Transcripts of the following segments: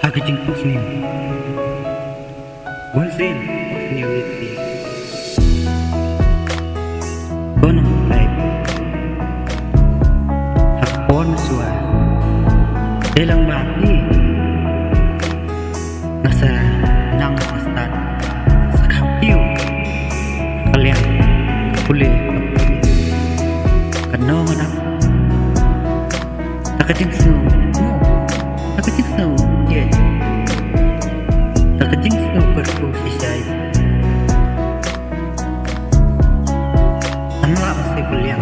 packaging of new. One thing of new is the bonus type. Hapon suwa. Dalang mati. Nasa lang sa start. Sa kapiw. Kalian. Puli. Kanong anak. Packaging snow. Packaging snow. Yes. Packaging snow berposisi. Sama pasti kuliah.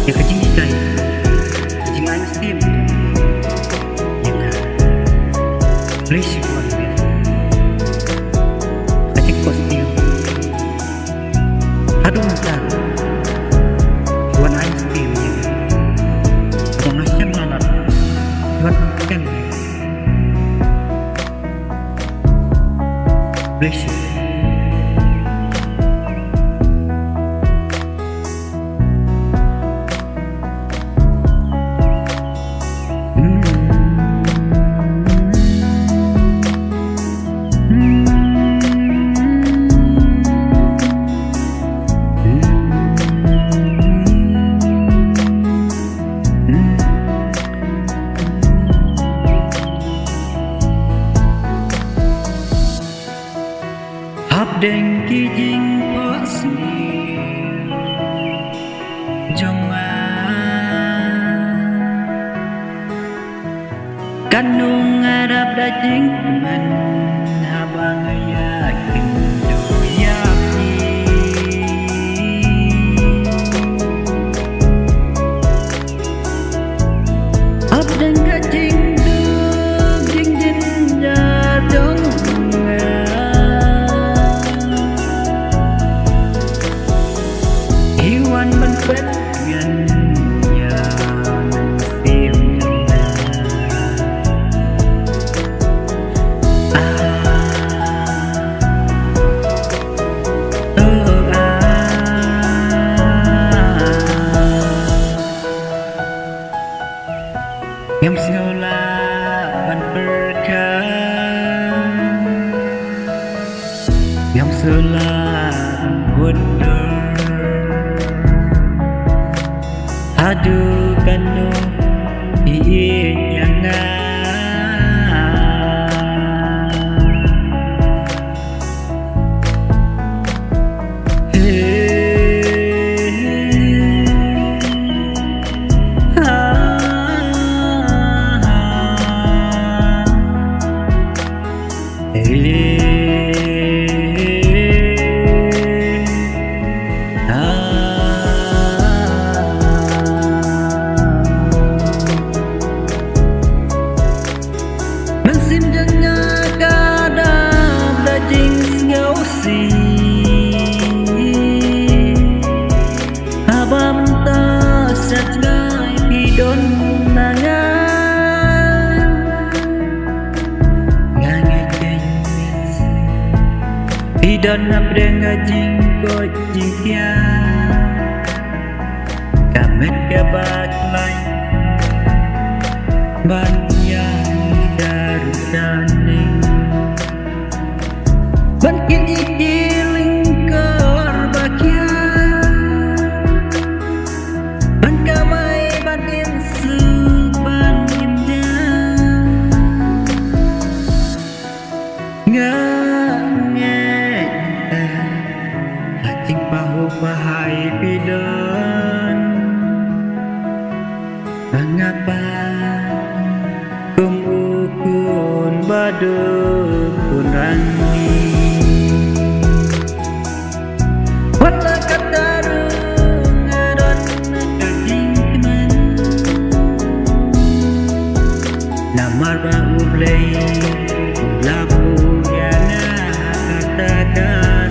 Ya kecing sekali. Kecing air steam. Yang please for me. Kecing kostum. Aduh macam. Buat air steam. Yang macam mana? Buat kan. Please. Đèn kia dinh có xì trong kan nung Arab đã chính mình habang yakin doyaki ab dan kajing duk jing jin ya dong bên gần nhà tìm yang seolah ban berkah yang seolah bodoh aduh kanu iinya abam ta sat ngai pidon nangan ngangai jenis pidon apre ngajing ko jingkia kamet kabat lai banyak darudaning bankin ikiling kor bakia bahai pidon mengapa kumukun baduk kunangi wala katarung ngadon kajing teman namar bau play labu yana katakan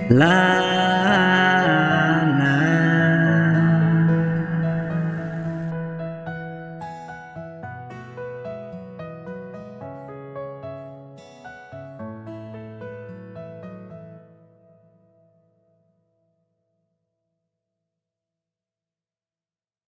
la